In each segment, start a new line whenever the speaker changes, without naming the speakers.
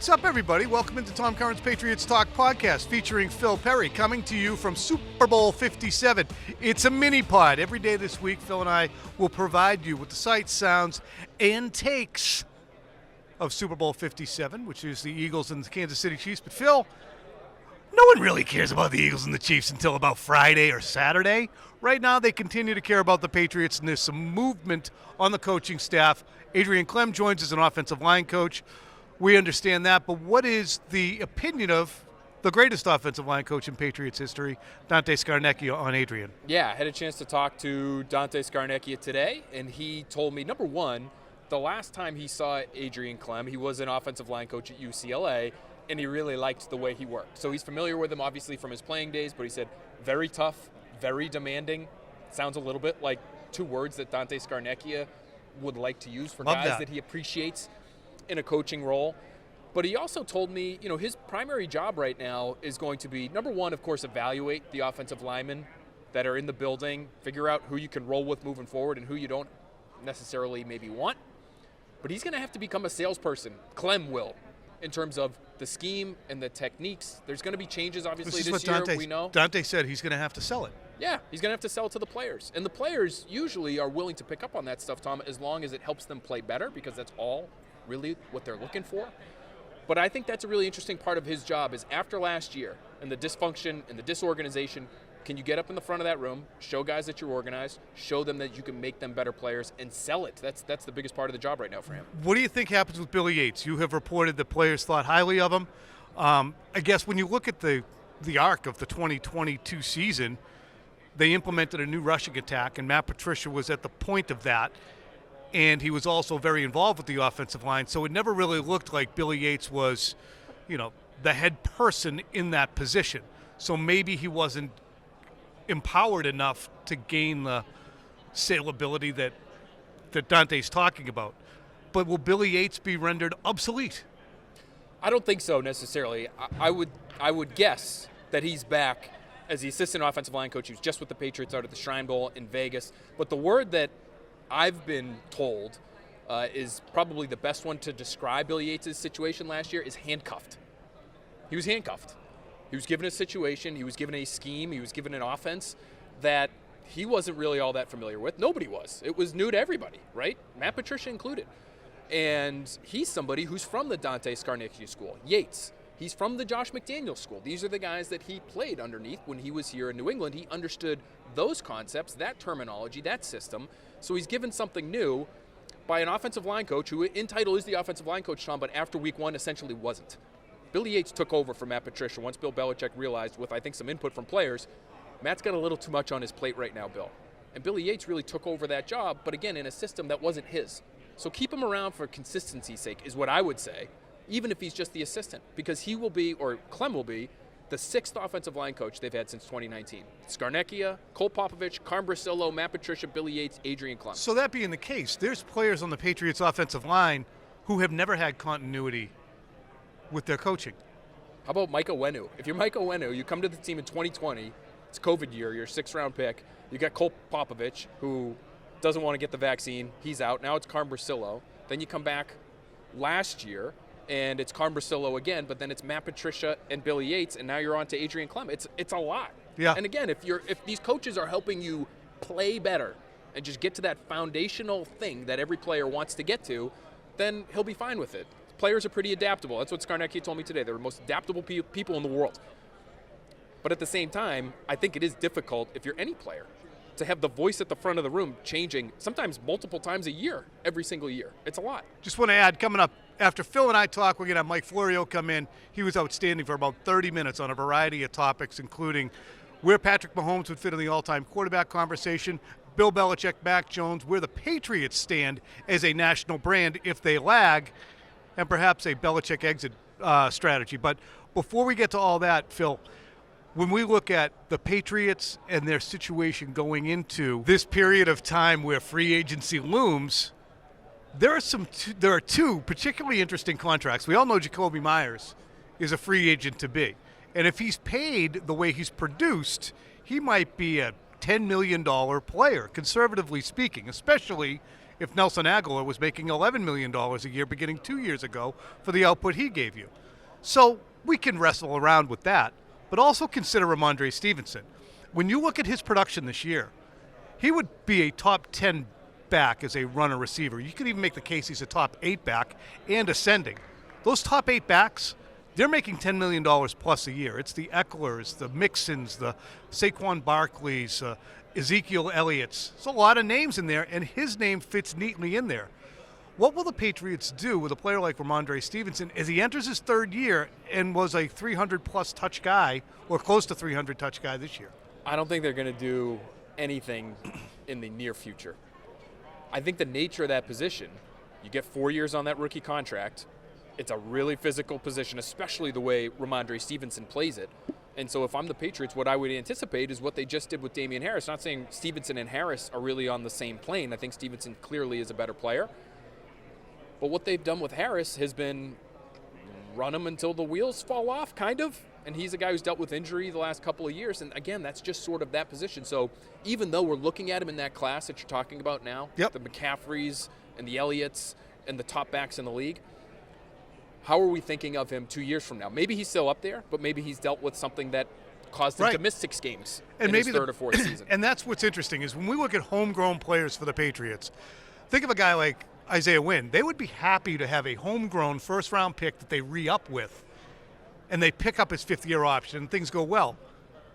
What's up, everybody? Welcome into Tom Curran's Patriots Talk Podcast featuring Phil Perry, coming to you from Super Bowl LVII. It's a mini-pod. Every day this week, Phil and I will provide you with the sights, sounds, and takes of Super Bowl LVII, which is the Eagles and the Kansas City Chiefs. But Phil, no one really cares about the Eagles and the Chiefs until about Friday or Saturday. Right now, they continue to care about the Patriots, and there's some movement on the coaching staff. Adrian Klemm joins as an offensive line coach. We understand that, but what is the opinion of the greatest offensive line coach in Patriots history, Dante Scarnecchia, on Adrian?
Yeah, I had a chance to talk to Dante Scarnecchia today, and he told me, number one, the last time he saw Adrian Klemm, he was an offensive line coach at UCLA, and he really liked the way he worked. So he's familiar with him, obviously, from his playing days, but he said very tough, very demanding. Sounds a little bit like two words that Dante Scarnecchia would like to use for guys that he appreciates in a coaching role. But he also told me, his primary job right now is going to be, number one, of course, evaluate the offensive linemen that are in the building, figure out who you can roll with moving forward and who you don't necessarily maybe want. But he's going to have to become a salesperson. Klemm will, in terms of the scheme and the techniques. There's going to be changes, obviously, this year, we know.
Dante said he's going to have to sell it.
Yeah, he's going to have to sell it to the players. And the players usually are willing to pick up on that stuff, Tom, as long as it helps them play better, because that's all really what they're looking for. But I think that's a really interesting part of his job is after last year and the dysfunction and the disorganization, can you get up in the front of that room, show guys that you're organized, show them that you can make them better players, and sell it? That's the biggest part of the job right now for him.
What do you think happens with Billy Yates? You have reported that players thought highly of him. I guess when you look at the arc of the 2022 season, they implemented a new rushing attack, and Matt Patricia was at the point of that. And he was also very involved with the offensive line, so it never really looked like Billy Yates was, the head person in that position. So maybe he wasn't empowered enough to gain the saleability that Dante's talking about. But will Billy Yates be rendered obsolete?
I don't think so necessarily. I would guess that he's back as the assistant offensive line coach. He was just with the Patriots out at the Shrine Bowl in Vegas. But the word that I've been told is probably the best one to describe Billy Yates' situation last year is handcuffed. He was handcuffed. He was given a situation, he was given a scheme, he was given an offense that he wasn't really all that familiar with. Nobody was. It was new to everybody, right? Matt Patricia included. And he's somebody who's from the Dante Scarnecchia school. Yates, he's from the Josh McDaniels school. These are the guys that he played underneath when he was here in New England. He understood those concepts, that terminology, that system. So he's given something new by an offensive line coach who in title is the offensive line coach, Tom, but after week one essentially wasn't. Billy Yates took over for Matt Patricia once Bill Belichick realized, with I think some input from players, Matt's got a little too much on his plate right now, Bill. And Billy Yates really took over that job, but again, in a system that wasn't his. So keep him around for consistency's sake is what I would say, even if he's just the assistant, because he will be, or Klemm will be, the sixth offensive line coach they've had since 2019. Scarnecchia, Cole Popovich, Carm Bracillo, Matt Patricia, Billy Yates, Adrian Klemm.
So that being the case, there's players on the Patriots offensive line who have never had continuity with their coaching.
How about Mike Onwenu? If you're Mike Onwenu, you come to the team in 2020, it's COVID year, you're a sixth-round pick. You got Cole Popovich, who doesn't want to get the vaccine. He's out. Now it's Carm Bracillo. Then you come back last year, and it's Carm Bracillo again, but then it's Matt Patricia and Billy Yates, and now you're on to Adrian Klemm. It's a lot.
Yeah.
And again, if these coaches are helping you play better and just get to that foundational thing that every player wants to get to, then he'll be fine with it. Players are pretty adaptable. That's what Scarnecchia told me today. They're the most adaptable people in the world. But at the same time, I think it is difficult, if you're any player, to have the voice at the front of the room changing sometimes multiple times a year, every single year. It's a lot.
Just want to add, coming up, after Phil and I talk, we're going to have Mike Florio come in. He was outstanding for about 30 minutes on a variety of topics, including where Patrick Mahomes would fit in the all-time quarterback conversation, Bill Belichick, Mac Jones, where the Patriots stand as a national brand if they lag, and perhaps a Belichick exit strategy. But before we get to all that, Phil, when we look at the Patriots and their situation going into this period of time where free agency looms, there are two particularly interesting contracts. We all know Jacoby Myers is a free agent to be. And if he's paid the way he's produced, he might be a $10 million player, conservatively speaking, especially if Nelson Aguilar was making $11 million a year beginning 2 years ago for the output he gave you. So we can wrestle around with that, but also consider Ramondre Stevenson. When you look at his production this year, he would be a top 10 back as a runner receiver. You could even make the case he's a top 8 back and ascending. Those top 8 backs, they're making $10 million plus a year. It's the Ecklers, the Mixons, the Saquon Barkleys, Ezekiel Elliott's. There's a lot of names in there, and his name fits neatly in there. What will the Patriots do with a player like Ramondre Stevenson as he enters his third year and was a 300-plus touch guy or close to 300 touch guy this year?
I don't think they're going to do anything in the near future. I think the nature of that position, you get 4 years on that rookie contract. It's a really physical position, especially the way Ramondre Stevenson plays it. And so if I'm the Patriots, what I would anticipate is what they just did with Damian Harris. Not saying Stevenson and Harris are really on the same plane. I think Stevenson clearly is a better player. But what they've done with Harris has been run him until the wheels fall off, kind of. And he's a guy who's dealt with injury the last couple of years. And again, that's just sort of that position. So even though we're looking at him in that class that you're talking about now,
yep,
the McCaffreys and the Elliott's and the top backs in the league, how are we thinking of him 2 years from now? Maybe he's still up there, but maybe he's dealt with something that caused him to miss 6 games and in maybe his third or fourth season.
And that's what's interesting is when we look at homegrown players for the Patriots, think of a guy like Isaiah Wynn. They would be happy to have a homegrown first-round pick that they re-up with, and they pick up his fifth-year option, and things go well.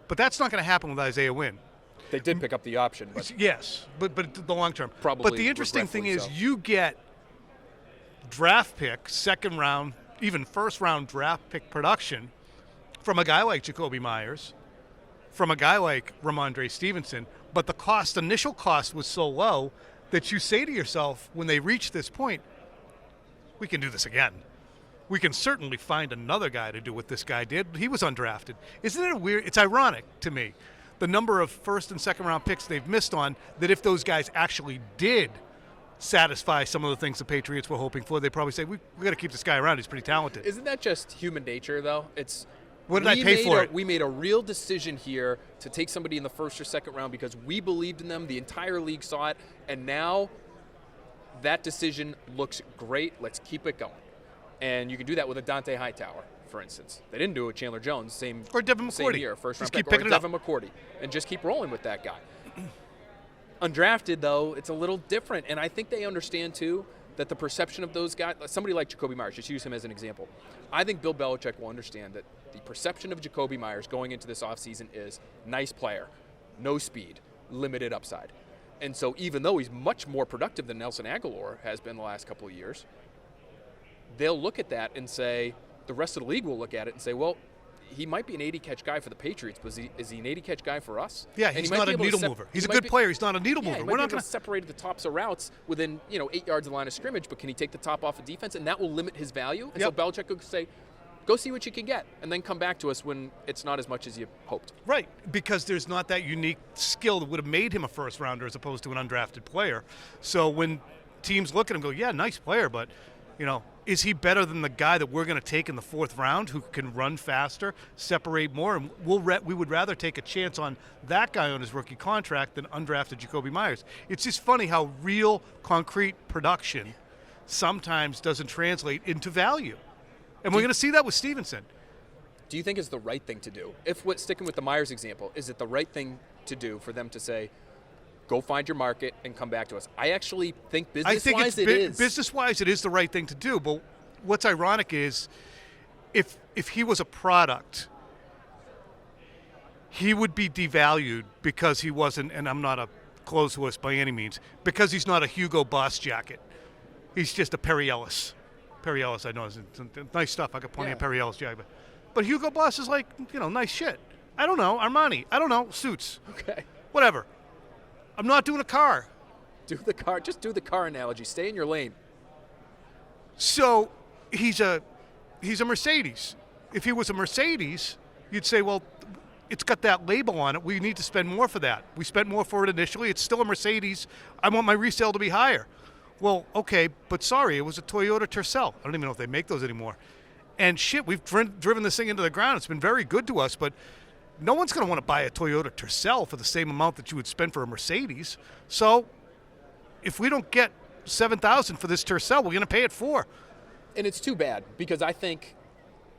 But that's not going to happen with Isaiah Wynn.
They did pick up the option, but
yes, but the long term.
Probably.
But the interesting thing is
so.
You get draft pick, second round, even first round draft pick production from a guy like Jacoby Myers, from a guy like Ramondre Stevenson, but the initial cost was so low that you say to yourself when they reach this point, we can do this again. We can certainly find another guy to do what this guy did. He was undrafted. Isn't it weird? It's ironic to me, the number of first and second round picks they've missed on, that if those guys actually did satisfy some of the things the Patriots were hoping for, they probably say, we got to keep this guy around. He's pretty talented.
Isn't that just human nature, though?
What did I pay for it?
We made a real decision here to take somebody in the first or second round because we believed in them. The entire league saw it. And now that decision looks great. Let's keep it going. And you can do that with a Dante Hightower, for instance. They didn't do it with Chandler Jones,
or Devin McCourty.
Same year, first round
pick,
or Devin McCourty. And just keep rolling with that guy. Undrafted, though, it's a little different. And I think they understand, too, that the perception of those guys, somebody like Jacoby Myers, just use him as an example. I think Bill Belichick will understand that the perception of Jacoby Myers going into this offseason is nice player, no speed, limited upside. And so even though he's much more productive than Nelson Aguilar has been the last couple of years, they'll look at that and say, the rest of the league will look at it and say, well, he might be an 80-catch guy for the Patriots, but is he an 80-catch guy for us?
Yeah, he's not a needle mover. He's a good player. He's not a needle mover.
We're not going to separate the tops of routes within 8 yards of the line of scrimmage, but can he take the top off of defense? And that will limit his value. And so Belichick could say, go see what you can get, and then come back to us when it's not as much as you hoped.
Right, because there's not that unique skill that would have made him a first-rounder as opposed to an undrafted player. So when teams look at him and go, yeah, nice player, but, is he better than the guy that we're going to take in the fourth round who can run faster, separate more? And we would rather take a chance on that guy on his rookie contract than undrafted Jacoby Myers. It's just funny how real, concrete production sometimes doesn't translate into value. And we're going to see that with Stevenson.
Do you think it's the right thing to do? Sticking with the Myers example, is it the right thing to do for them to say, go find your market and come back to us? I actually think business-wise it is.
Business-wise, it is the right thing to do. But what's ironic is if he was a product, he would be devalued because he wasn't, and I'm not a clothes horse by any means, because he's not a Hugo Boss jacket. He's just a Perry Ellis. Perry Ellis, I know, is nice stuff. I got plenty of Perry Ellis jacket. But Hugo Boss is like, nice shit. I don't know. Armani. I don't know. Suits.
Okay.
Whatever. I'm not doing a car.
Just do the car analogy. Stay in your lane.
So he's a Mercedes. If he was a Mercedes, you'd say, well, it's got that label on it. We need to spend more for that. We spent more for it initially. It's still a Mercedes. I want my resale to be higher. Well, okay, but sorry, it was a Toyota Tercel. I don't even know if they make those anymore. And shit, we've driven this thing into the ground. It's been very good to us, but no one's going to want to buy a Toyota Tercel for the same amount that you would spend for a Mercedes. So if we don't get $7,000 for this Tercel, we're going to pay it $4,000.
And it's too bad, because I think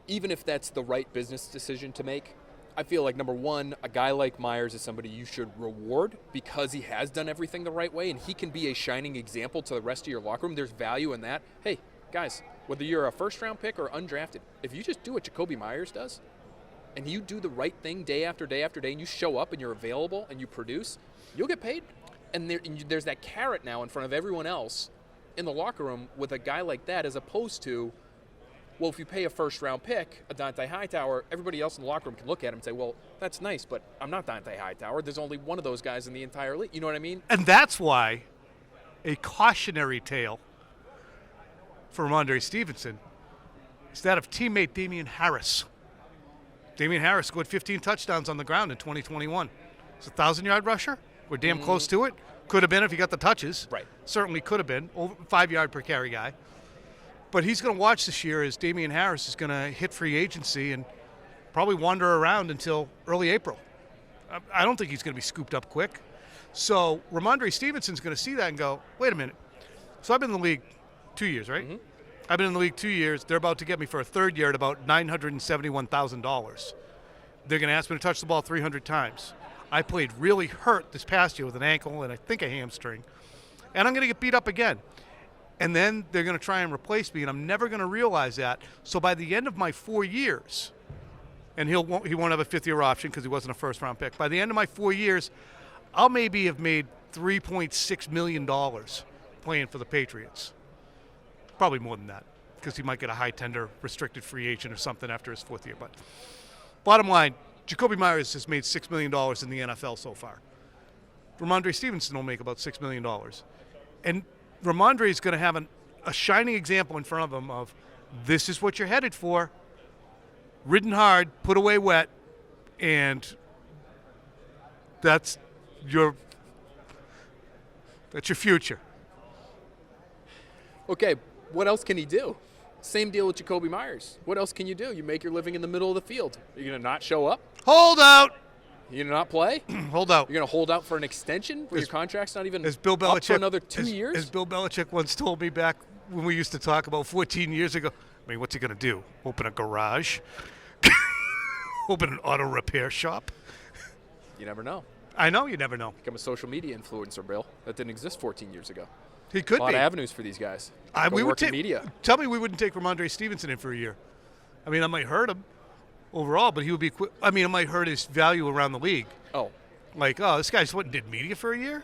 even if that's the right business decision to make, I feel like, number one, a guy like Myers is somebody you should reward because he has done everything the right way, and he can be a shining example to the rest of your locker room. There's value in that. Hey, guys, whether you're a first-round pick or undrafted, if you just do what Jacoby Myers does, and you do the right thing day after day after day, and you show up and you're available and you produce, you'll get paid. And there's that carrot now in front of everyone else in the locker room with a guy like that, as opposed to, well, if you pay a first-round pick, a Dante Hightower, everybody else in the locker room can look at him and say, well, that's nice, but I'm not Dante Hightower. There's only one of those guys in the entire league. You know what I mean?
And that's why a cautionary tale for Ramondre Stevenson is that of teammate Damian Harris. Damian Harris scored 15 touchdowns on the ground in 2021. It's a 1,000-yard rusher. We're damn close to it. Could have been if he got the touches.
Right.
Certainly could have been. Over 5-yard per carry guy. But he's going to watch this year as Damian Harris is going to hit free agency and probably wander around until early April. I don't think he's going to be scooped up quick. So Ramondre Stevenson's going to see that and go, wait a minute. So I've been in the league 2 years, right? Mm-hmm. I've been in the league 2 years. They're about to get me for a third year at about $971,000. They're going to ask me to touch the ball 300 times. I played really hurt this past year with an ankle and I think a hamstring. And I'm going to get beat up again. And then they're going to try and replace me, and I'm never going to realize that. So by the end of my 4 years, and he won't have a fifth-year option because he wasn't a first-round pick. By the end of my 4 years, I'll maybe have made $3.6 million playing for the Patriots. Probably more than that, because he might get a high tender restricted free agent or something after his 4th year. But bottom line, Jacoby Myers has made $6 million in the NFL so far. Ramondre Stevenson will make about $6 million. And Ramondre is going to have a shining example in front of him of this is what you're headed for. Ridden hard, put away wet, and that's your future.
Okay, what else can he do? Same deal with Jacoby Myers. What else can you do? You make your living in the middle of the field. You're going to not show up?
Hold out.
You're going to not play?
Hold out.
You're going to hold out for an extension when your contract's not even
Bill Belichick,
up for another 2 years?
As Bill Belichick once told me back when we used to talk about 14 years ago, I mean, what's he going to do? Open a garage? Open an auto repair shop?
You never know.
I know you never know.
Become a social media influencer, Bill. That didn't exist 14 years ago.
He could be.
A lot of avenues for these guys.
We would
work in media.
Tell me we wouldn't take Ramondre Stevenson in for a year. I mean, I might hurt him overall, but he would be I mean, it might hurt his value around the league.
Oh.
Like, this guy just went and did media for a year?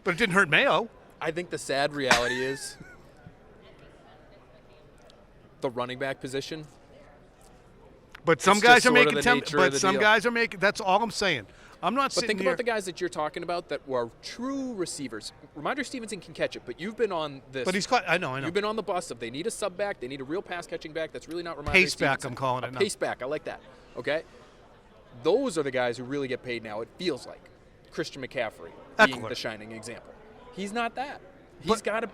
But it didn't hurt Mayo.
I think the sad reality is the running back position.
But some guys are making guys are making. That's all I'm saying. I'm not sitting here.
But think about the guys that you're talking about that were true receivers. Ramondre Stevenson can catch it, but you've been on this.
But he's caught. I know.
You've been on the bus of they need a sub back, they need a real pass catching back. That's really not Ramondre
Pace
Stevenson.
back, I'm calling it now.
Pace back. I like that. Okay. Those are the guys who really get paid now. It feels like Christian McCaffrey being the shining example. He's not that.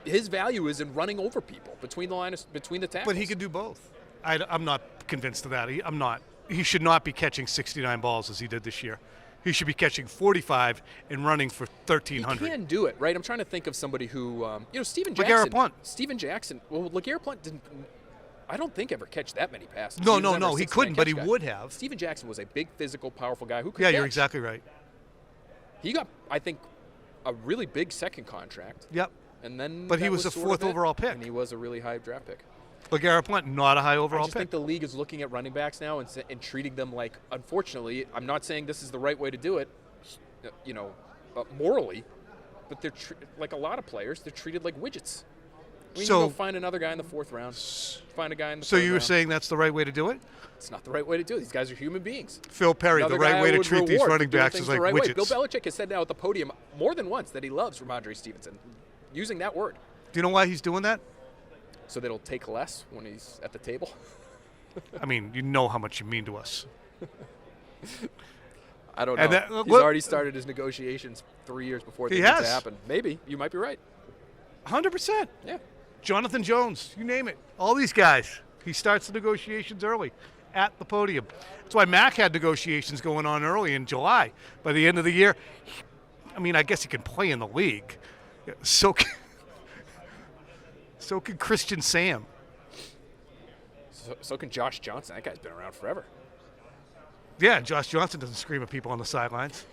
His value is in running over people between the tackles.
But he could do both. I'm not convinced of that. I'm not. He should not be catching 69 balls as he did this year. He should be catching 45 and running for 1,300.
He can do it, right? I'm trying to think of somebody who, Steven Jackson.
LeGarrette Blount.
Steven Jackson. Well, LeGarrette Blount didn't, I don't think, ever catch that many passes.
No. He couldn't, but he would have.
Steven Jackson was a big, physical, powerful guy who could
catch.
You're
exactly right.
He got, I think, a really big second contract.
Yep.
And then
but he was a 4th overall pick.
And he was a really high draft pick.
LeGarrette Blount, not a high overall pick.
I just think the league is looking at running backs now and treating them like, unfortunately, I'm not saying this is the right way to do it, morally, but they're like a lot of players, they're treated like widgets. We need to go find another guy in the 4th round. Find a guy in the 3rd round.
So you were saying that's the right way to do it?
It's not the right way to do it. These guys are human beings.
Phil Perry, the right way to treat these running backs is like widgets.
Bill Belichick has said now at the podium more than once that he loves Ramondre Stevenson, using that word.
Do you know why he's doing that?
So that he'll take less when he's at the table?
I mean, you know how much you mean to us.
I don't know. He's already started his negotiations 3 years before things happen. Maybe. You might be right.
100%.
Yeah.
Jonathan Jones, you name it. All these guys. He starts the negotiations early. at the podium. That's why Mac had negotiations going on early in July. By the end of the year, I guess he can play in the league. So can Christian Sam.
So can Josh Johnson. That guy's been around forever.
Yeah, Josh Johnson doesn't scream at people on the sidelines.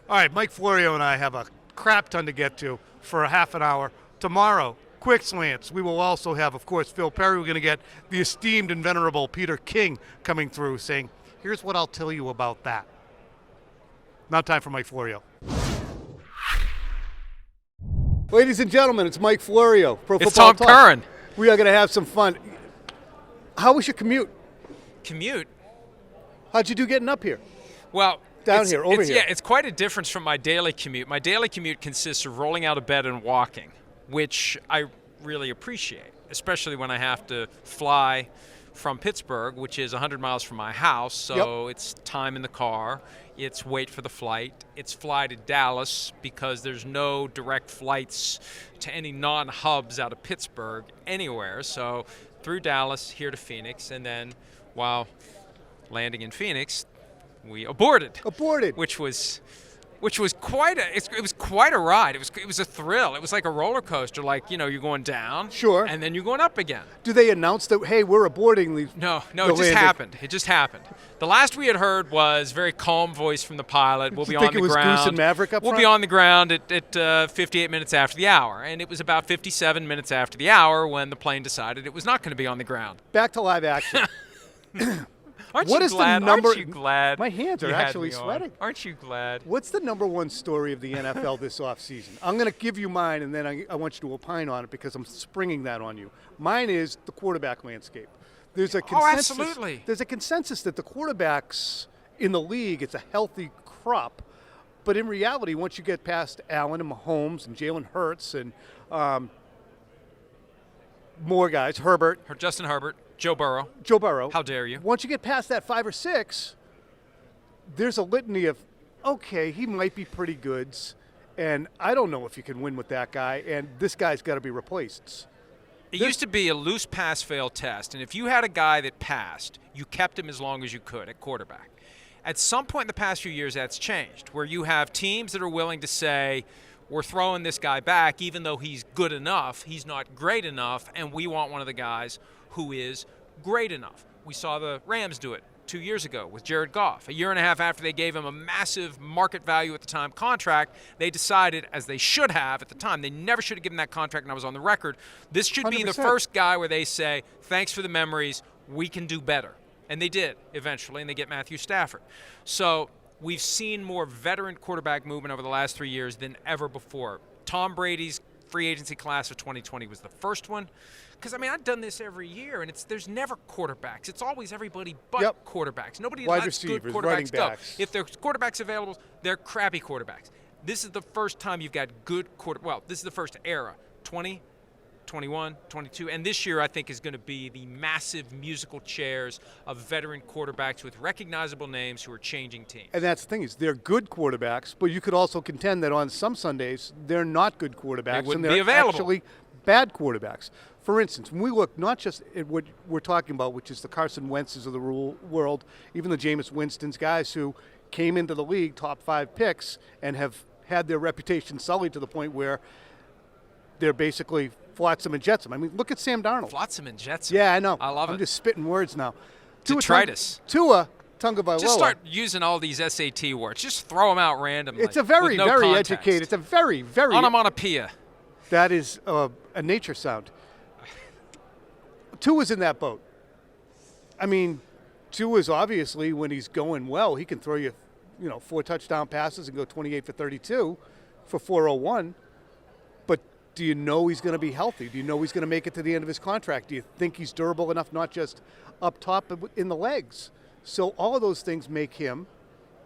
All right, Mike Florio and I have a crap ton to get to for a half an hour. Tomorrow, Quick Slants. We will also have, of course, Phil Perry. We're going to get the esteemed and venerable Peter King coming through saying, here's what I'll tell you about that. Now time for Mike Florio. Ladies and gentlemen, it's Mike Florio.
It's Tom Curran.
We are going to have some fun. How was your commute?
Commute?
How'd you do getting up here?
Well,
over here.
Yeah, it's quite a difference from my daily commute. My daily commute consists of rolling out of bed and walking, which I really appreciate, especially when I have to fly from Pittsburgh, which is 100 miles from my house, so It's time in the car, it's wait for the flight, it's fly to Dallas because there's no direct flights to any non-hubs out of Pittsburgh anywhere, so through Dallas, here to Phoenix, and then while landing in Phoenix, we aborted. Which was quite a ride. It was a thrill. It was like a roller coaster. Like, you're going down.
Sure.
And then you're going up again.
Do they announce that, hey, we're aborting the
No,
the
it just happened. It just happened. The last we had heard was very calm voice from the pilot. We'll be on the ground.
Think it was Goose and Maverick up front?
We'll be on the ground at 58 minutes after the hour. And it was about 57 minutes after the hour when the plane decided it was not going to be on the ground.
Back to live action.
Aren't you glad?
My hands are actually sweating.
Aren't you glad?
What's the number one story of the NFL this offseason? I'm going to give you mine, and then I want you to opine on it because I'm springing that on you. Mine is the quarterback landscape. There's a consensus.
Oh, absolutely.
There's a consensus that the quarterbacks in the league, it's a healthy crop. But in reality, once you get past Allen and Mahomes and Jalen Hurts and more guys,
Justin Herbert. Joe Burrow.
How
dare you?
Once you get past that 5 or 6, there's a litany of, okay, he might be pretty good, and I don't know if you can win with that guy, and this guy's got to be replaced.
It used to be a loose pass-fail test, and if you had a guy that passed, you kept him as long as you could at quarterback. At some point in the past few years, that's changed, where you have teams that are willing to say, we're throwing this guy back, even though he's good enough, he's not great enough, and we want one of the guys who is great enough. We saw the Rams do it 2 years ago with Jared Goff. A year and a half after they gave him a massive market value at the time contract, they decided, as they should have at the time, they never should have given that contract, and I was on the record, this should 100%. Be the first guy where they say, thanks for the memories, we can do better. And they did eventually, and they get Matthew Stafford. So we've seen more veteran quarterback movement over the last 3 years than ever before. Tom Brady's free agency class of 2020 was the first one. Because, I've done this every year, and there's never quarterbacks. It's always everybody but quarterbacks. Nobody lets good quarterbacks go. If there's quarterbacks available, they're crappy quarterbacks. This is the first time you've got good this is the first era, 20, 21, 22, and this year I think is going to be the massive musical chairs of veteran quarterbacks with recognizable names who are changing teams.
And that's the thing is they're good quarterbacks, but you could also contend that on some Sundays they're not good quarterbacks.
They wouldn't
and
be
they're
available.
Actually bad quarterbacks. For instance, when we look not just at what we're talking about, which is the Carson Wentz's of the world, even the Jameis Winston's, guys who came into the league top 5 picks and have had their reputation sullied to the point where they're basically flotsam and jetsam. Look at Sam Darnold.
Flotsam and jetsam.
Yeah, I know.
I love it.
I'm just spitting words now.
Detritus.
Tua Tagovailoa.
Just start using all these SAT words. Just throw them out randomly.
It's a very,
with no
very
context.
educated. It's a very, very.
Onomatopoeia.
That is a nature sound. Tua's in that boat. Tua's obviously, when he's going well, he can throw you, 4 touchdown passes and go 28 for 32 for 401. But do you know he's going to be healthy? Do you know he's going to make it to the end of his contract? Do you think he's durable enough, not just up top, but in the legs? So all of those things make him,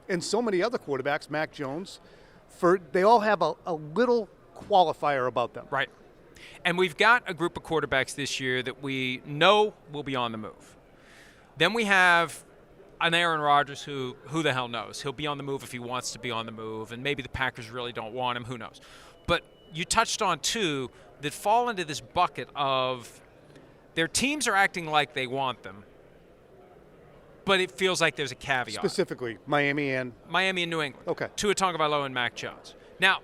and so many other quarterbacks, Mac Jones, they all have a little qualifier about them.
Right. And we've got a group of quarterbacks this year that we know will be on the move. Then we have an Aaron Rodgers who the hell knows? He'll be on the move if he wants to be on the move, and maybe the Packers really don't want him. Who knows? But you touched on two that fall into this bucket of their teams are acting like they want them, but it feels like there's a caveat.
Specifically, Miami and
New England.
Okay.
Tua Tagovailoa and Mac Jones. Now,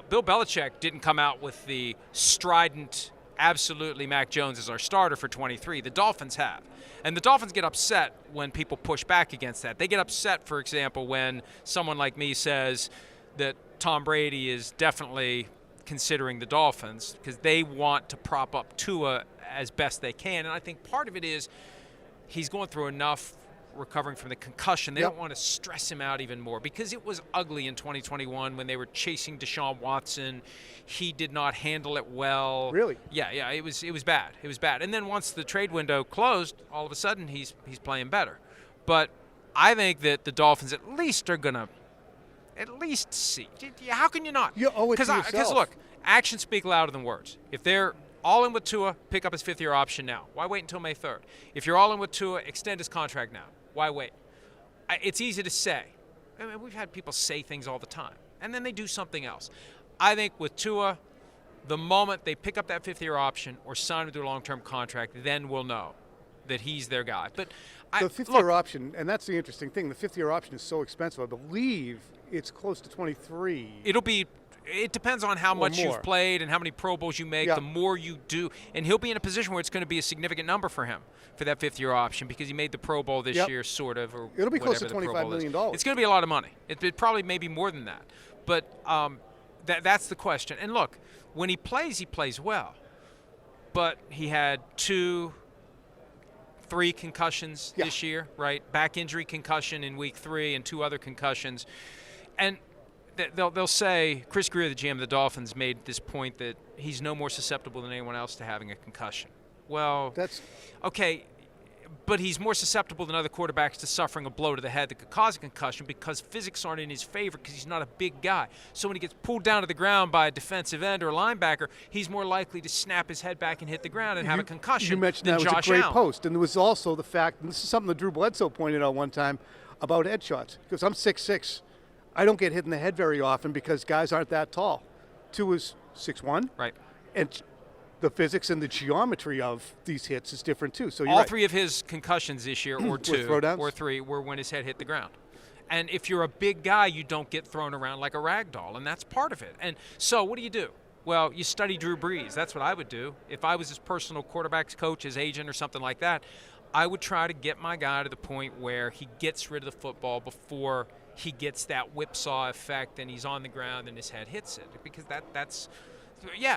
Bill Belichick didn't come out with the strident, absolutely Mac Jones is our starter for 23. The Dolphins have. And the Dolphins get upset when people push back against that. They get upset, for example, when someone like me says that Tom Brady is definitely considering the Dolphins because they want to prop up Tua as best they can. And I think part of it is he's going through enough recovering from the concussion. They don't want to stress him out even more because it was ugly in 2021 when they were chasing Deshaun Watson. He did not handle it well.
Really?
Yeah, it was bad. It was bad. And then once the trade window closed, all of a sudden he's playing better. But I think that the Dolphins at least are going to see. How can you not?
You owe it to yourself.
Because look, actions speak louder than words. If they're all in with Tua, pick up his fifth-year option now. Why wait until May 3rd? If you're all in with Tua, extend his contract now. Why wait? It's easy to say. I mean, we've had people say things all the time, and then they do something else. I think with Tua, the moment they pick up that fifth-year option or sign him to a long-term contract, then we'll know that he's their guy. But
the fifth-year option, and that's the interesting thing, the fifth-year option is so expensive. I believe it's close to 23.
It depends on how much you've played and how many Pro Bowls you make. The more you do, and he'll be in a position where it's going to be a significant number for him for that fifth-year option because he made the Pro Bowl this year, sort of. Or
it'll be close to
$25
million.
It's going to be a lot of money. It probably maybe more than that. But that's the question. And look, when he plays well. But he had 2-3 concussions this year, right? Back injury concussion in week 3 and 2 other concussions. And they'll say, Chris Greer, the GM of the Dolphins, made this point that he's no more susceptible than anyone else to having a concussion. Well, that's okay, but he's more susceptible than other quarterbacks to suffering a blow to the head that could cause a concussion because physics aren't in his favor because he's not a big guy. So when he gets pulled down to the ground by a defensive end or a linebacker, he's more likely to snap his head back and hit the ground and have a concussion.
You mentioned
than
that
Josh
was a great
Allen.
post, and there was also the fact, and this is something that Drew Bledsoe pointed out one time about headshots. Because I'm 6'6". I don't get hit in the head very often because guys aren't that tall. Tua is 6'1".
Right.
And the physics and the geometry of these hits is different too. So
all 3 of his concussions this year, or 2,
throwdowns?
or 3, were when his head hit the ground. And if you're a big guy, you don't get thrown around like a rag doll, and that's part of it. And so what do? Well, you study Drew Brees. That's what I would do. If I was his personal quarterback's coach, his agent, or something like that, I would try to get my guy to the point where he gets rid of the football before he gets that whipsaw effect and he's on the ground and his head hits it. Because that's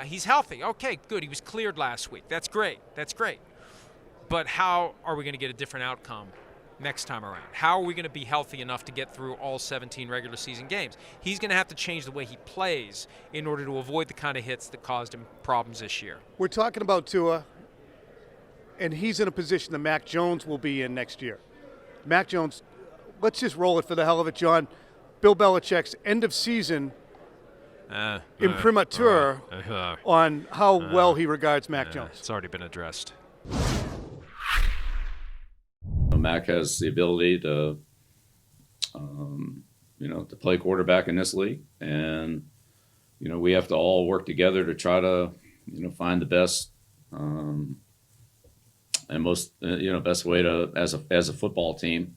he's healthy. Okay, good. He was cleared last week. That's great. But how are we going to get a different outcome next time around? How are we going to be healthy enough to get through all 17 regular season games? He's going to have to change the way he plays in order to avoid the kind of hits that caused him problems this year.
We're talking about Tua, and he's in a position that Mac Jones will be in next year. Mac Jones, let's just roll it for the hell of it, John. Bill Belichick's end of season imprimatur on how well he regards Mac Jones.
It's already been addressed.
Mac has the ability to, to play quarterback in this league, and we have to all work together to try to, find the best and most, best way to as a football team.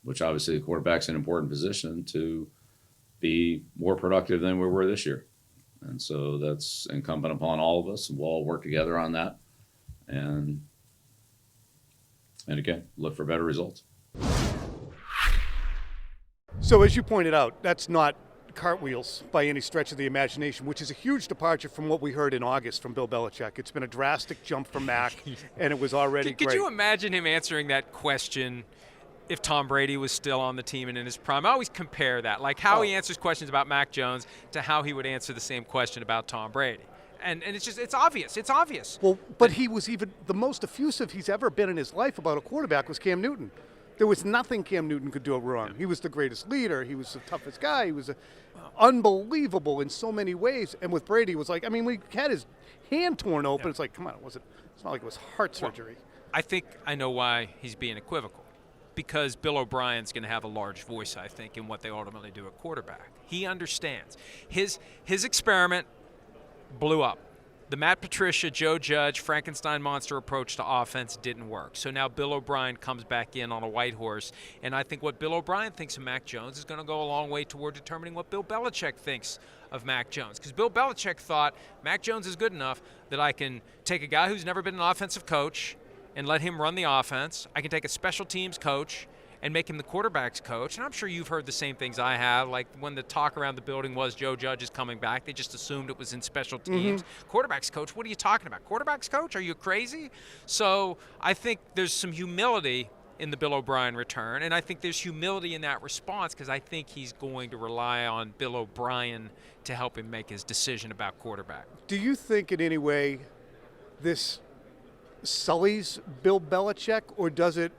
Which obviously the quarterback's in an important position to be more productive than we were this year. And so that's incumbent upon all of us. We'll all work together on that. And again, look for better results.
So as you pointed out, that's not cartwheels by any stretch of the imagination, which is a huge departure from what we heard in August from Bill Belichick. It's been a drastic jump from Mac, and it was already great.
Could you imagine him answering that question if Tom Brady was still on the team and in his prime? I always compare that, like how he answers questions about Mac Jones to how he would answer the same question about Tom Brady. And it's obvious. It's obvious.
Well, but he was even the most effusive he's ever been in his life about a quarterback was Cam Newton. There was nothing Cam Newton could do wrong. Yeah. He was the greatest leader. He was the toughest guy. He was unbelievable in so many ways. And with Brady, it was like, we had his hand torn open. Yeah. It's like, come on, it's not like it was heart surgery.
I think I know why he's being equivocal. Because Bill O'Brien's going to have a large voice, I think, in what they ultimately do at quarterback. He understands. His experiment blew up. the Matt Patricia, Joe Judge, Frankenstein monster approach to offense didn't work. So now Bill O'Brien comes back in on a white horse, and I think what Bill O'Brien thinks of Mac Jones is going to go a long way toward determining what Bill Belichick thinks of Mac Jones. Because Bill Belichick thought Mac Jones is good enough that I can take a guy who's never been an offensive coach and let him run the offense. I can take a special teams coach and make him the quarterback's coach. And I'm sure you've heard the same things I have. Like when the talk around the building was Joe Judge is coming back, they just assumed it was in special teams. Quarterback's coach, what are you talking about? Quarterback's coach? Are you crazy? So I think there's some humility in the Bill O'Brien return, and I think there's humility in that response because I think he's going to rely on Bill O'Brien to help him make his decision about quarterback.
Do you think in any way this sullies Bill Belichick, or does it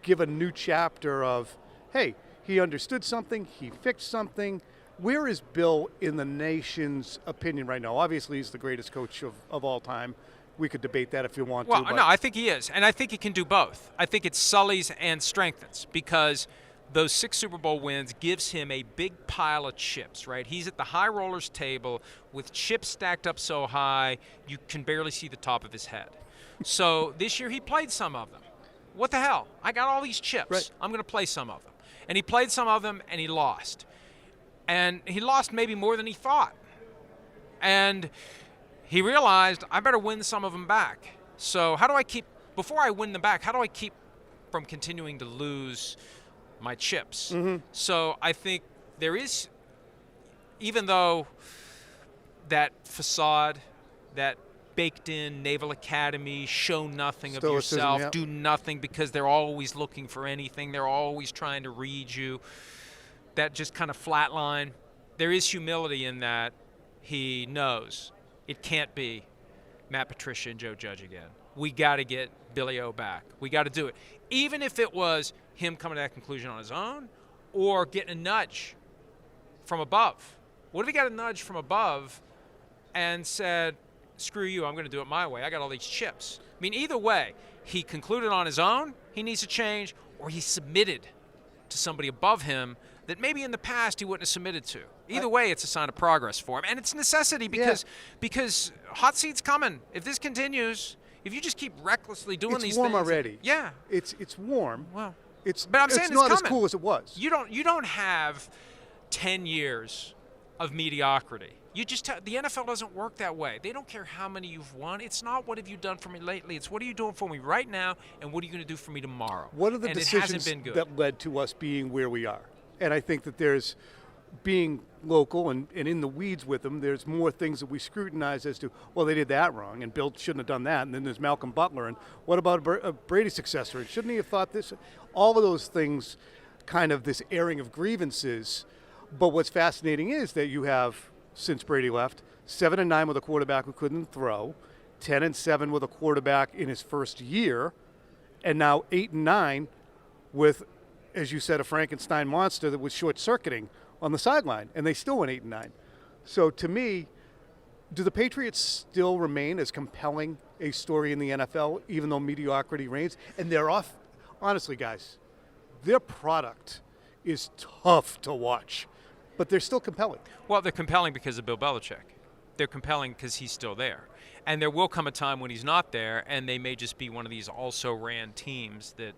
give a new chapter of, hey, he understood something, he fixed something? Where is Bill in the nation's opinion right now? Obviously, he's the greatest coach of all time. We could debate that if you want to.
Well, no, I think he is, and I think he can do both. I think it sullies and strengthens because those 6 Super Bowl wins gives him a big pile of chips, right? He's at the high rollers table with chips stacked up so high you can barely see the top of his head. So this year he played some of them. What the hell? I got all these chips.
Right.
I'm going to play some of them. And he played some of them, and he lost. And he lost maybe more than he thought. And he realized, I better win some of them back. So how do I keep, before I win them back, how do I keep from continuing to lose my chips? So I think there is, even though that facade, that baked-in Naval Academy, show nothing of yourself, do nothing because they're always looking for anything, they're always trying to read you, that just kind of flatline. There is humility in that. He knows it can't be Matt Patricia and Joe Judge again. We got to get Billy O back. We got to do it. Even if it was him coming to that conclusion on his own or getting a nudge from above. What if he got a nudge from above and said, screw you, I'm going to do it my way. I got all these chips. I mean, either way, he concluded on his own, he needs to change, or he submitted to somebody above him that maybe in the past he wouldn't have submitted to. Either way, it's a sign of progress for him. And it's necessity because hot seat's coming. If this continues, if you just keep recklessly doing these things.
It's warm already.
Yeah.
It's warm.
Well,
but I'm saying it's not
coming.
as cool as it was.
You don't have 10 years of mediocrity. You just the NFL doesn't work that way. They don't care how many you've won. It's not what have you done for me lately. It's what are you doing for me right now, and what are you going to do for me tomorrow?
What are the decisions that led to us being where we are? And I think that there's being local and in the weeds with them, there's more things that we scrutinize as to, well, they did that wrong, and Bill shouldn't have done that. And then there's Malcolm Butler, and what about a Brady successor? And shouldn't he have thought this? All of those things, kind of this airing of grievances. But what's fascinating is that you have, since Brady left, 7-9 with a quarterback who couldn't throw, 10-7 with a quarterback in his first year, and now 8-9 with, as you said, a Frankenstein monster that was short-circuiting on the sideline, and they still went 8-9. So to me, do the Patriots still remain as compelling a story in the NFL, even though mediocrity reigns? And they're off, honestly, guys, their product is tough to watch, but they're still compelling.
Well, they're compelling because of Bill Belichick. They're compelling because he's still there. And there will come a time when he's not there, and they may just be one of these also-ran teams that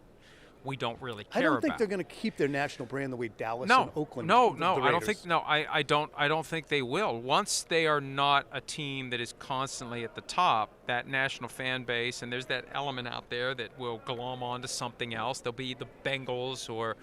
we don't really care about.
I don't think they're going to keep their national brand the way Dallas and Oakland.
No,
the
I don't
Raiders.
think. No, I don't think they will. Once they are not a team that is constantly at the top, that national fan base, and there's that element out there that will glom onto something else. They'll be the Bengals or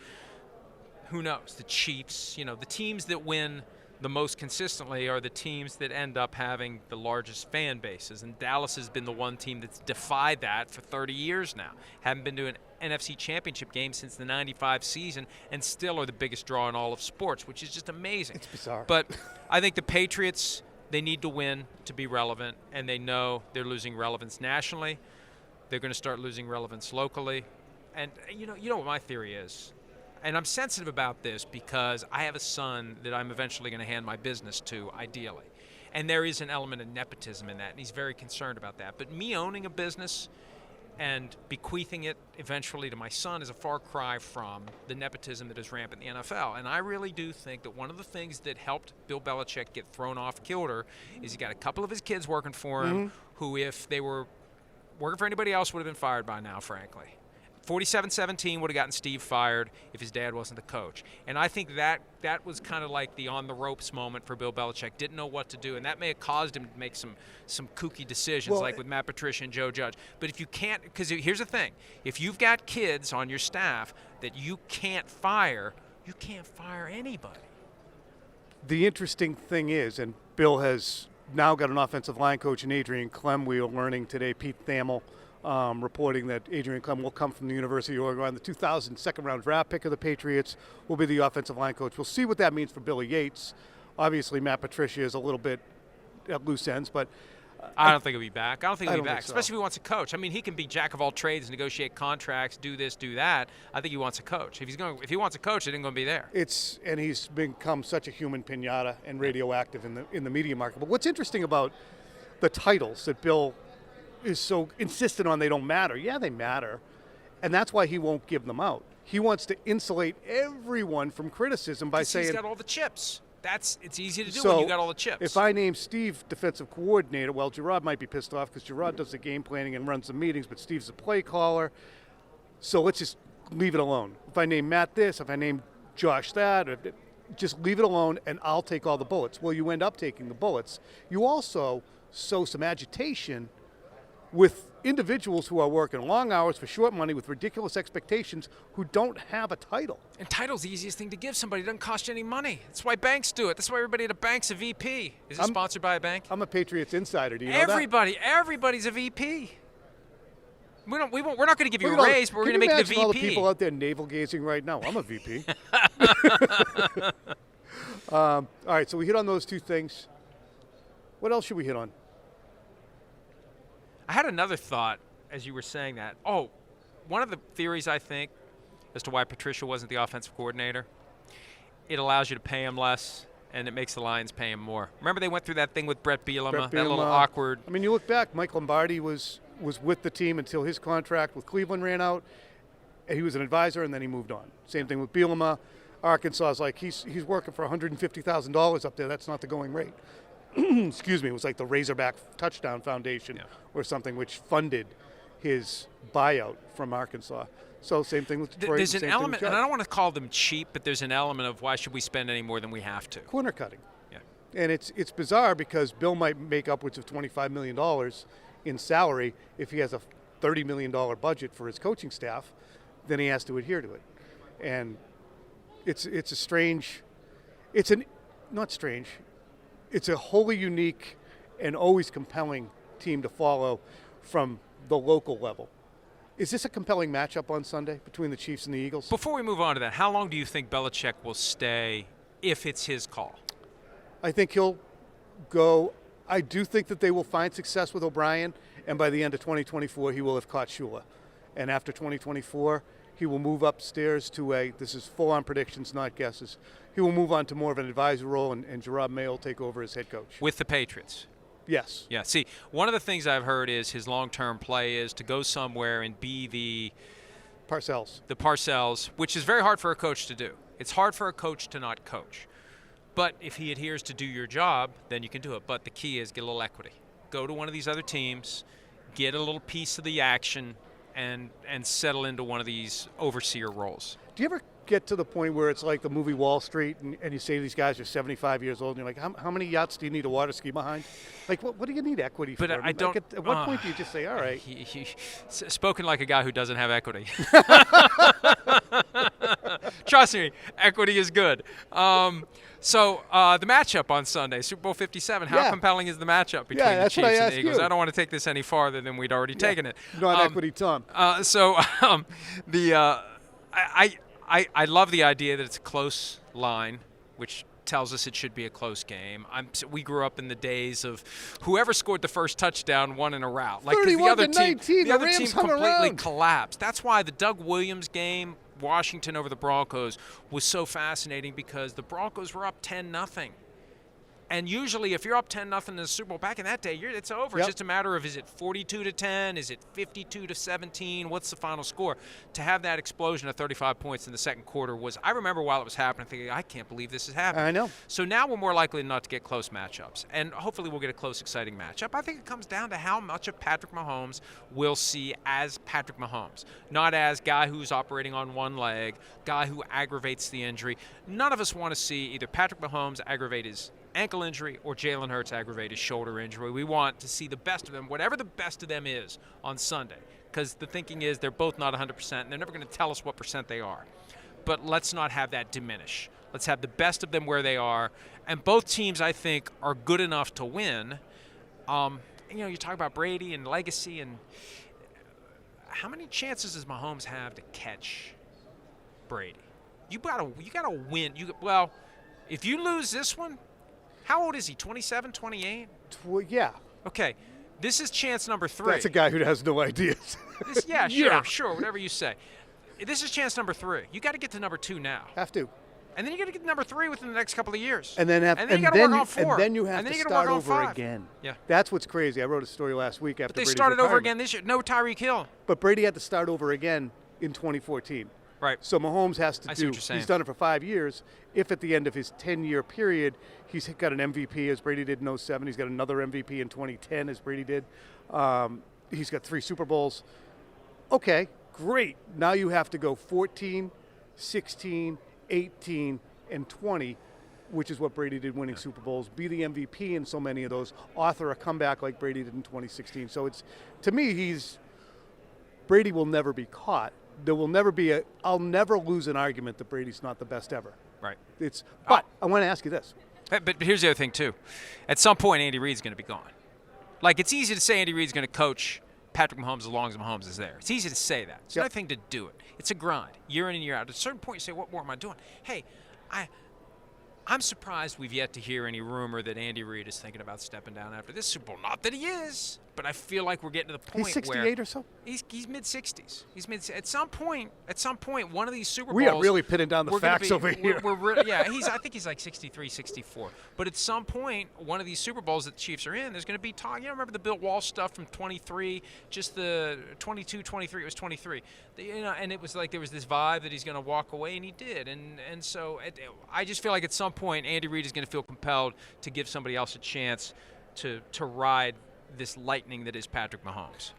who knows, the Chiefs. You know, the teams that win the most consistently are the teams that end up having the largest fan bases. And Dallas has been the one team that's defied that for 30 years now. Haven't been to an NFC championship game since the 95 season and still are the biggest draw in all of sports, which is just amazing.
It's bizarre.
But I think the Patriots, they need to win to be relevant, and they know they're losing relevance nationally. They're going to start losing relevance locally. And you know what my theory is? And I'm sensitive about this because I have a son that I'm eventually going to hand my business to, ideally. And there is an element of nepotism in that, and he's very concerned about that. But me owning a business and bequeathing it eventually to my son is a far cry from the nepotism that is rampant in the NFL. And I really do think that one of the things that helped Bill Belichick get thrown off kilter is he got a couple of his kids working for him who, if they were working for anybody else, would have been fired by now, frankly. 47-17 would have gotten Steve fired if his dad wasn't the coach. And I think that was kind of like the on-the-ropes moment for Bill Belichick. Didn't know what to do, and that may have caused him to make some kooky decisions, like with Matt Patricia and Joe Judge. But if you can't, because here's the thing. If you've got kids on your staff that you can't fire anybody.
The interesting thing is, and Bill has now got an offensive line coach in Adrian Klemm. We are learning today, Pete Thamel, reporting that Adrian Klemm will come from the University of Oregon. The 2000 second-round draft pick of the Patriots will be the offensive line coach. We'll see what that means for Billy Yates. Obviously, Matt Patricia is a little bit at loose ends, but
I don't think he'll be back. I don't think he'll be back,
so.
Especially if he wants a coach. I mean, he can be jack of all trades, negotiate contracts, do this, do that. I think he wants a coach. If he wants a coach, it ain't going to be there.
And he's become such a human pinata and radioactive in the media market. But what's interesting about the titles that Bill is so insistent on they don't matter. Yeah, they matter. And that's why he won't give them out. He wants to insulate everyone from criticism by saying
he's got all the chips. It's easy to do
so
when you got all the chips.
If I name Steve defensive coordinator, well, Gerard might be pissed off because Gerard does the game planning and runs the meetings, but Steve's the play caller. So let's just leave it alone. If I name Matt this, if I name Josh that, just leave it alone and I'll take all the bullets. Well, you end up taking the bullets. You also sow some agitation with individuals who are working long hours for short money with ridiculous expectations who don't have a title.
And title's the easiest thing to give somebody. It doesn't cost you any money. That's why banks do it. That's why everybody at a bank's a VP. Is it sponsored by a bank?
I'm a Patriots insider. Do you know
that? Everybody's a VP. We're not going to give you a raise, but we're going to make you the VP.
All the people out there navel gazing right now. I'm a VP. All right, so we hit on those two things. What else should we hit on?
I had another thought as you were saying that. Oh, one of the theories, I think, as to why Patricia wasn't the offensive coordinator, it allows you to pay him less, and it makes the Lions pay him more. Remember they went through that thing with Brett Bielema, that little awkward.
I mean, you look back, Mike Lombardi was with the team until his contract with Cleveland ran out, and he was an advisor, and then he moved on. Same thing with Bielema. Arkansas is like, he's working for $150,000 up there. That's not the going rate. Excuse me, it was like the Razorback Touchdown Foundation or something, which funded his buyout from Arkansas. So same thing with Detroit.
There's an element, and I don't want to call them cheap, but there's an element of why should we spend any more than we have to.
Corner cutting.
Yeah.
And it's bizarre because Bill might make upwards of $25 million in salary if he has a $30 million budget for his coaching staff, then he has to adhere to it. And it's a strange, not strange, it's a wholly unique and always compelling team to follow from the local level. Is this a compelling matchup on Sunday between the Chiefs and the Eagles?
Before we move on to that, how long do you think Belichick will stay if it's his call?
I think he'll go. I do think that they will find success with O'Brien, and by the end of 2024, he will have caught Shula. And after 2024, he will move upstairs to this is full-on predictions, not guesses. He will move on to more of an advisor role, and Gerard May will take over as head coach.
With the Patriots?
Yes.
Yeah, see, one of the things I've heard is his long-term play is to go somewhere and be the Parcells, which is very hard for a coach to do. It's hard for a coach to not coach. But if he adheres to do your job, then you can do it. But the key is get a little equity. Go to one of these other teams, get a little piece of the action, and settle into one of these overseer roles.
Do you ever get to the point where it's like the movie Wall Street and you say these guys are 75 years old and you're like, how many yachts do you need a water ski behind? Like, what do you need equity for?
But I don't.
Like at what point do you just say, all right?
Spoken like a guy who doesn't have equity. Trust me, equity is good. So the matchup on Sunday, Super Bowl 57, how compelling is the matchup between the Chiefs and the Eagles?
You.
I don't want to take this any farther than we'd already taken it.
Non-equity, Tom.
I love the idea that it's a close line, which tells us it should be a close game. We grew up in the days of whoever scored the first touchdown won in a rout. Like,
31 to 19,
the other team completely
around.
collapsed. That's why the Doug Williams game, Washington over the Broncos, was so fascinating because the Broncos were up 10-0. And usually, if you're up 10-0 in the Super Bowl back in that day, it's over.
Yep.
It's just a matter of, is it 42-10? Is it 52-17? What's the final score? To have that explosion of 35 points in the second quarter was, I remember while it was happening, thinking, I can't believe this is happening.
I know.
So now we're more likely not to get close matchups. And hopefully we'll get a close, exciting matchup. I think it comes down to how much of Patrick Mahomes we'll see as Patrick Mahomes. Not as guy who's operating on one leg, guy who aggravates the injury. None of us want to see either Patrick Mahomes aggravate his ankle injury or Jalen Hurts aggravate his shoulder injury. We want to see the best of them, whatever the best of them is on Sunday, because the thinking is they're both not 100%, and they're never going to tell us what percent they are. But let's not have that diminish. Let's have the best of them where they are, and both teams, I think, are good enough to win. You talk about Brady and legacy, and how many chances does Mahomes have to catch Brady? You gotta win. If you lose this one, how old is he? 27, 28?
Yeah.
Okay. This is chance number 3.
That's a guy who has no ideas.
Sure, whatever you say. This is chance number 3. You got to get to number 2 now.
Have to.
And then you got to get to number 3 within the next couple of years.
And then you got to work on 4. And then you have to start over again.
Yeah.
That's what's crazy. I wrote a story last week after
Brady's
retirement.
Started over again this year. No Tyreek Hill.
But Brady had to start over again in 2014.
Right.
So Mahomes has to
I see what you're saying.
He's done it for 5 years. If at the end of his 10-year period, he's got an MVP as Brady did in 07. He's got another MVP in 2010 as Brady did. He's got 3 Super Bowls. Okay, great. Now you have to go 14, 16, 18, and 20, which is what Brady did winning Super Bowls, be the MVP in so many of those, author a comeback like Brady did in 2016. So it's, to me, Brady will never be caught. There will never be I'll never lose an argument that Brady's not the best ever.
Right.
But I want to ask you this.
But here's the other thing, too. At some point, Andy Reid's going to be gone. Like, it's easy to say Andy Reid's going to coach Patrick Mahomes as long as Mahomes is there. It's easy to say that. It's another thing to do it. It's a grind, year in and year out. At a certain point, you say, what more am I doing? Hey, I'm surprised we've yet to hear any rumor that Andy Reid is thinking about stepping down after this Super Bowl. Not that he is, but I feel like we're getting to the point
he's 68
where
or so.
He's mid-60s. At some point, one of these Super Bowls.
We are really pinning down the facts over here.
I think he's like 63, 64. But at some point, one of these Super Bowls that the Chiefs are in, there's going to be talk. Remember the Bill Walsh stuff from 23, just the 22, 23. It was 23. And it was like there was this vibe that he's going to walk away, and he did. And so I just feel like at some point, Andy Reid is going to feel compelled to give somebody else a chance to ride this lightning that is Patrick Mahomes.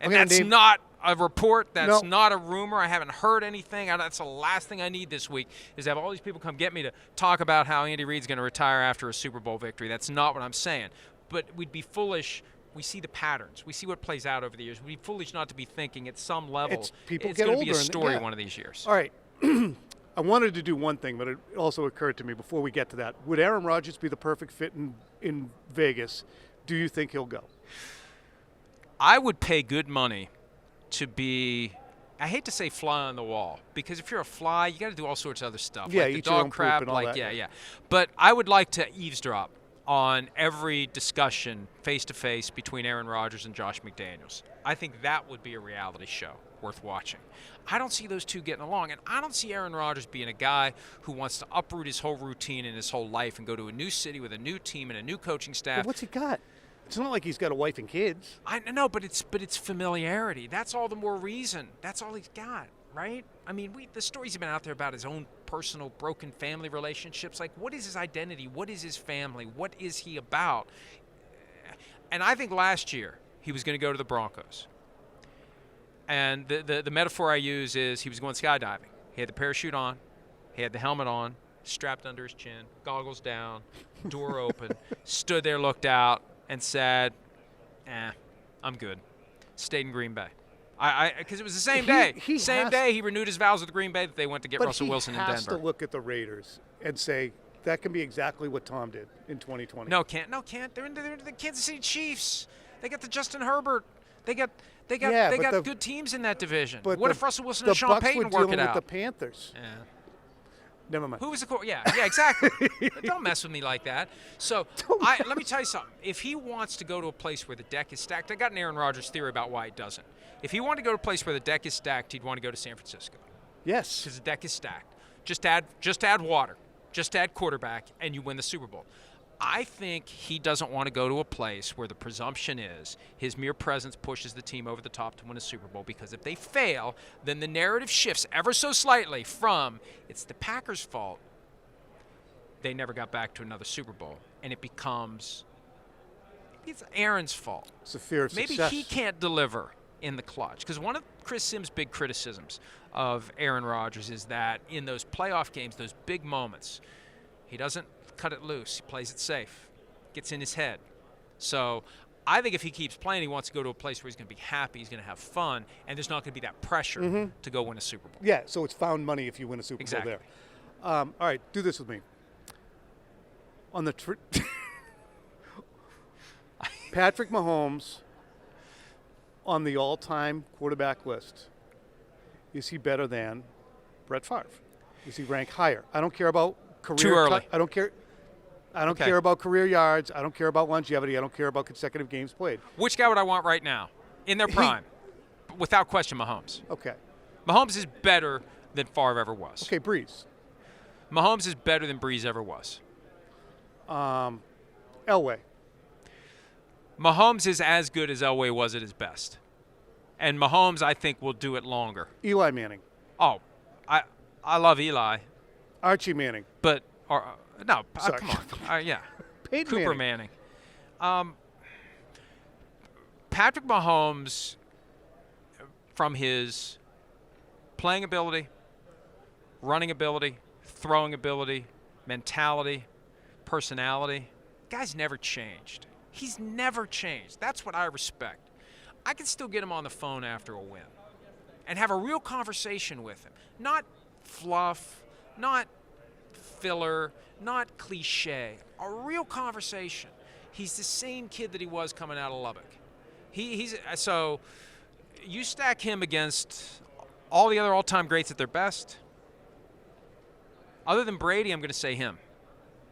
And that's not a report. That's not a rumor. I haven't heard anything. That's the last thing I need this week is to have all these people come get me to talk about how Andy Reid's going to retire after a Super Bowl victory. That's not what I'm saying. But we'd be foolish. We see the patterns. We see what plays out over the years. We'd be foolish not to be thinking at some level it's going to be a story one of these years.
All right. I wanted to do one thing, but it also occurred to me before we get to that. Would Aaron Rodgers be the perfect fit in Vegas? Do you think he'll go?
I would pay good money to be, I hate to say fly on the wall, because if you're a fly, you got to do all sorts of other stuff.
Yeah,
like the
eat your own
dog crap,
poop and all
like
that.
Yeah. But I would like to eavesdrop on every discussion face-to-face between Aaron Rodgers and Josh McDaniels. I think that would be a reality show worth watching. I don't see those two getting along, and I don't see Aaron Rodgers being a guy who wants to uproot his whole routine and his whole life and go to a new city with a new team and a new coaching staff.
But what's he got? It's not like he's got a wife and kids.
I know, but it's familiarity. That's all the more reason. That's all he's got, right? I mean, the stories have been out there about his own personal broken family relationships. Like, what is his identity? What is his family? What is he about? And I think last year he was going to go to the Broncos. And the metaphor I use is he was going skydiving. He had the parachute on. He had the helmet on, strapped under his chin, goggles down, door open, stood there, looked out, and said, I'm good. Stayed in Green Bay. Because it was the same day. Same day he renewed his vows with Green Bay that they went to get Russell Wilson in Denver.
But he has to look at the Raiders and say, that can be exactly what Tom did in 2020.
No, can't. They're in the Kansas City Chiefs. They got the Justin Herbert. They got good teams in that division.
But
what if Russell Wilson and Sean Payton work it out?
With the Panthers.
Yeah.
Never mind.
Who was the quarterback? Yeah, exactly. Don't mess with me like that. So let me tell you something. If he wants to go to a place where the deck is stacked, I got an Aaron Rodgers theory about why he doesn't. If he wanted to go to a place where the deck is stacked, he'd want to go to San Francisco.
Yes.
Because the deck is stacked. Just add water. just at quarterback, and you win the Super Bowl. I think he doesn't want to go to a place where the presumption is his mere presence pushes the team over the top to win a Super Bowl, because if they fail, then the narrative shifts ever so slightly from it's the Packers' fault they never got back to another Super Bowl, and it becomes it's Aaron's fault.
It's a fear of
Maybe
success.
he can't deliver in the clutch, because one of Chris Sims' big criticisms of Aaron Rodgers is that in those playoff games, those big moments, he doesn't cut it loose. He plays it safe. Gets in his head. So I think if he keeps playing, he wants to go to a place where he's going to be happy, he's going to have fun, and there's not going to be that pressure to go win a Super Bowl.
Yeah, so it's found money if you win a Super Bowl there. All right, do this with me. On the Patrick Mahomes on the all-time quarterback list, is he better than Brett Favre? Is he ranked higher? I don't care about career.
Too early.
I don't care about career yards. I don't care about longevity. I don't care about consecutive games played.
Which guy would I want right now in their prime? Without question, Mahomes.
Okay.
Mahomes is better than Favre ever was.
Okay, Breeze.
Mahomes is better than Breeze ever was.
Elway.
Mahomes is as good as Elway was at his best. And Mahomes, I think, will do it longer.
Eli Manning.
Oh, I love Eli.
Archie Manning.
But, no,
Sorry.
come on. Yeah.
Peyton
Cooper
Manning.
Patrick Mahomes, from his playing ability, running ability, throwing ability, mentality, personality, guy's never changed. He's never changed. That's what I respect. I can still get him on the phone after a win and have a real conversation with him. Not fluff, not filler, not cliche. A real conversation. He's the same kid that he was coming out of Lubbock. So you stack him against all the other all-time greats at their best. Other than Brady, I'm going to say him.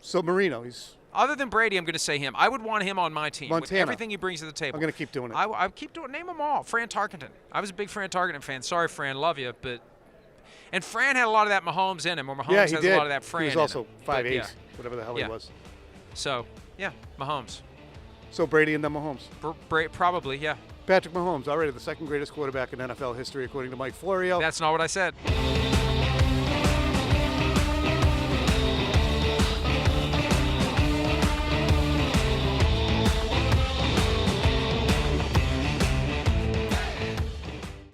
So Marino,
Other than Brady, I'm going to say him. I would want him on my team with
Montana.
everything he brings to the table.
I'm going to keep doing it.
I keep doing. Name them all. Fran Tarkenton. I was a big Fran Tarkenton fan. Sorry, Fran, love you, but and Fran had a lot of that Mahomes in him, or Mahomes has
did.
a lot of that Fran.
He was
in
also
him.
5'8",
Yeah.
whatever the hell he was.
So yeah, Mahomes.
So Brady and then Mahomes.
Probably, yeah.
Patrick Mahomes, already the second greatest quarterback in NFL history, according to Mike Florio.
That's not what I said.